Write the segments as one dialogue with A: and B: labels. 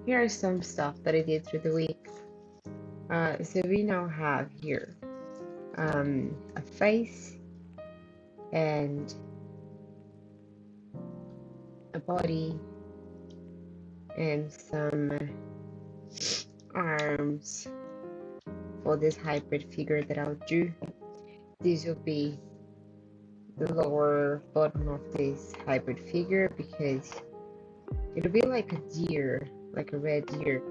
A: here are some stuff that I did through the week. So we now have here a face and a body and some arms for this hybrid figure that I'll do. This will be the lower bottom of this hybrid figure because it'll be like a deer, like a red deer.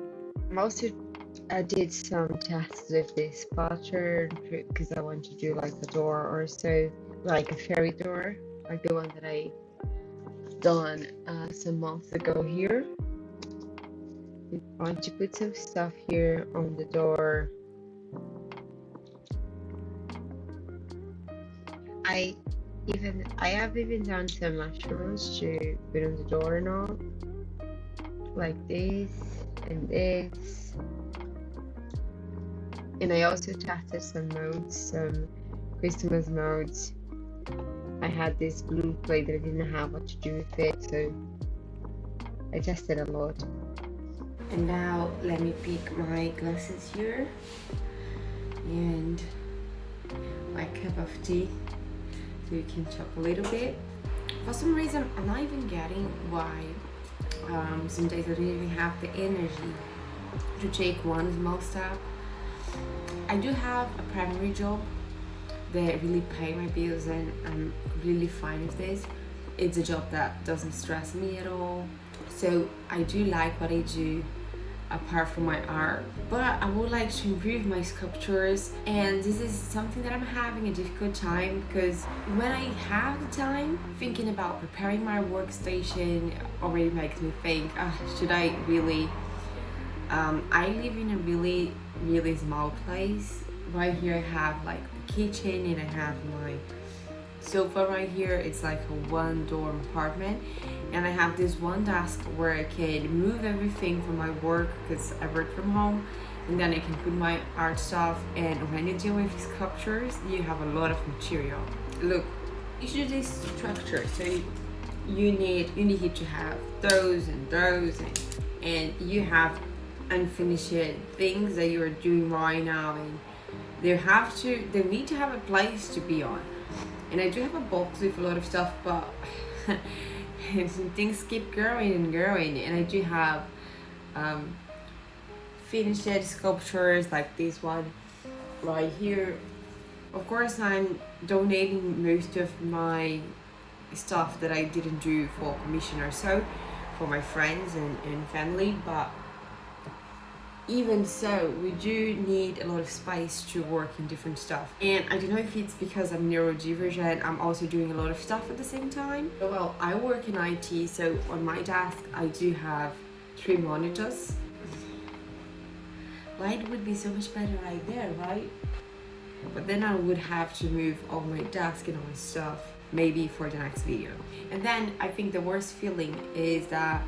A: I did some tests with this pattern because I want to do like a door or so, like a fairy door, like the one that I done some months ago here. I want to put some stuff here on the door. I have even done some mushrooms to put on the doorknob, like this and this. And I also tested some modes, some Christmas modes. I had this blue plate that I didn't have what to do with it, so I tested a lot. And now let me pick my glasses here and my cup of tea so you can chop a little bit. For some reason, I'm not even getting why some days I don't even have the energy to take one small step. I do have a primary job that really pay my bills and I'm completely fine with this. It's a job that doesn't stress me at all. So I do like what I do apart from my art, but I would like to improve my sculptures, and this is something that I'm having a difficult time because when I have the time, thinking about preparing my workstation already makes me think, should I really I live in a really small place. Right here I have like the kitchen and I have my sofa right here. It's like a one dorm apartment, and I have this one desk where I can move everything from my work because I work from home, and then I can put my art stuff. And when you deal with sculptures, you have a lot of material. Look, you should do this structure, so you need to have those and you have unfinished things that you are doing right now, and they need to have a place to be on. And I do have a box with a lot of stuff, but things keep growing and growing. And I do have finished sculptures like this one right here. Of course, I'm donating most of my stuff that I didn't do for commission or so for my friends and family, but even so, we do need a lot of space to work in different stuff. And I don't know if it's because I'm neurodivergent, I'm also doing a lot of stuff at the same time. Well, I work in IT, so on my desk I do have 3 monitors. Light would be so much better right there, right? But then I would have to move all my desk and all my stuff, maybe for the next video. And then I think the worst feeling is that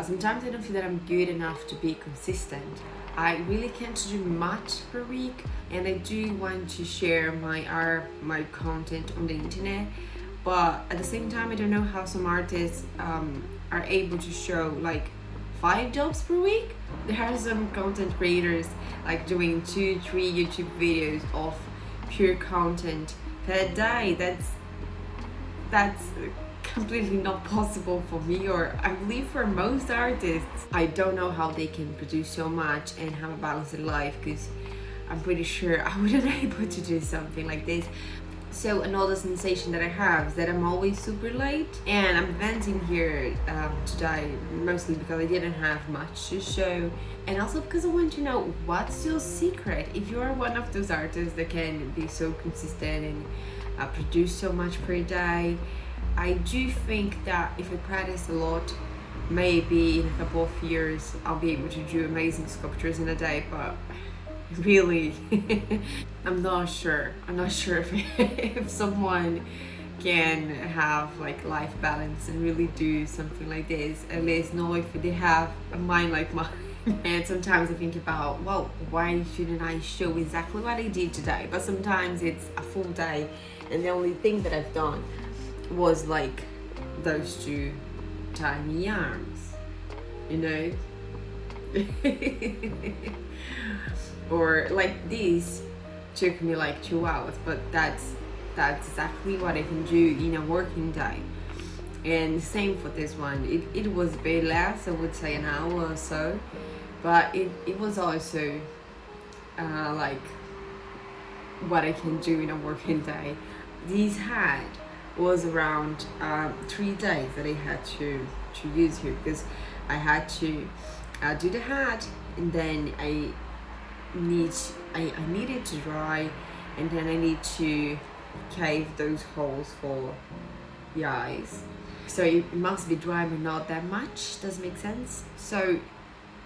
A: sometimes I don't feel that I'm good enough to be consistent. I really can't do much per week, and I do want to share my art, my content on the internet, but at the same time I don't know how some artists are able to show like 5 jobs per week. There are some content creators like doing 2-3 YouTube videos of pure content per day. That's completely not possible for me, or I believe for most artists. I don't know how they can produce so much and have a balanced life, because I'm pretty sure I wouldn't be able to do something like this. So another sensation that I have is that I'm always super late, and I'm venting here today mostly because I didn't have much to show, and also because I want to know what's your secret if you are one of those artists that can be so consistent and produce so much per day. I do think that if I practice a lot, maybe in a couple of years I'll be able to do amazing sculptures in a day, but really I'm not sure if someone can have like life balance and really do something like this, at least not if they have a mind like mine. And sometimes I think about, well, why shouldn't I show exactly what I did today? But sometimes it's a full day and the only thing that I've done was like those 2 tiny arms, you know. Or like this took me like 2 hours, but that's exactly what I can do in a working day. And same for this one. It was a bit less, I would say an hour or so, but it was also like what I can do in a working day. This hat was around 3 days that I had to use here, because I had to do the hat, and then I needed to dry, and then I need to cave those holes for the eyes. So it must be dry, but not that much. Does make sense? So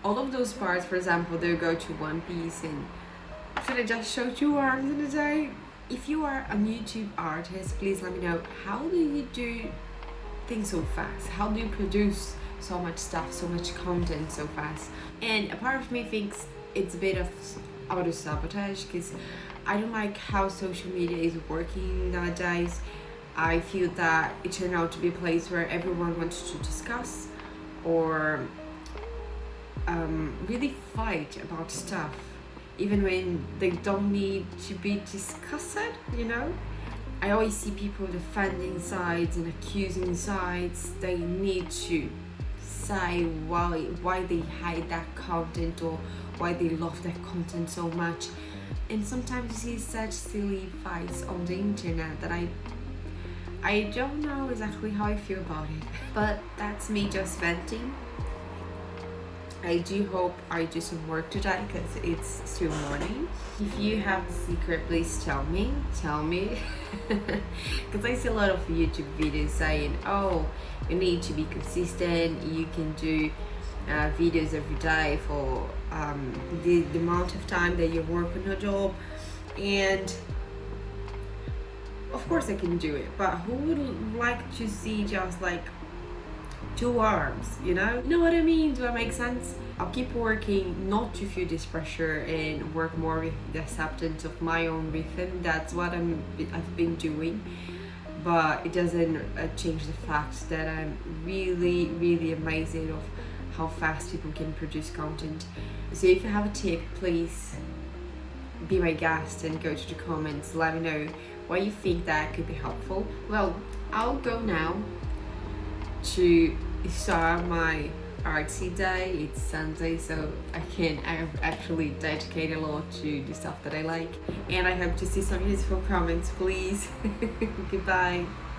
A: all of those parts, for example, they'll go to one piece. And should I just show 2 arms in a day? If you are a YouTube artist, please let me know, how do you do things so fast? How do you produce so much stuff, so much content so fast? And a part of me thinks it's a bit of auto-sabotage, because I don't like how social media is working nowadays. I feel that it turned out to be a place where everyone wants to discuss or really fight about stuff, even when they don't need to be discussed, you know? I always see people defending sides and accusing sides. They need to say why they hide that content, or why they love that content so much. And sometimes you see such silly fights on the internet that I don't know exactly how I feel about it. But that's me just venting. I do hope I do some work today, because it's still morning. If you have the secret, please tell me. Because I see a lot of YouTube videos saying, oh, you need to be consistent, you can do videos every day for the amount of time that you work on your job. And of course I can do it, but who would like to see just like 2 arms, you know? You know what I mean? Do I make sense? I'll keep working not to feel this pressure, and work more with the acceptance of my own rhythm. That's what I've been doing, but it doesn't change the fact that I'm really, really amazed of how fast people can produce content. So if you have a tip, please be my guest and go to the comments. Let me know what you think that could be helpful. Well, I'll go now to start my artsy day. It's Sunday, so I've actually dedicated a lot to the stuff that I like, and I hope to see some useful comments, please. Goodbye.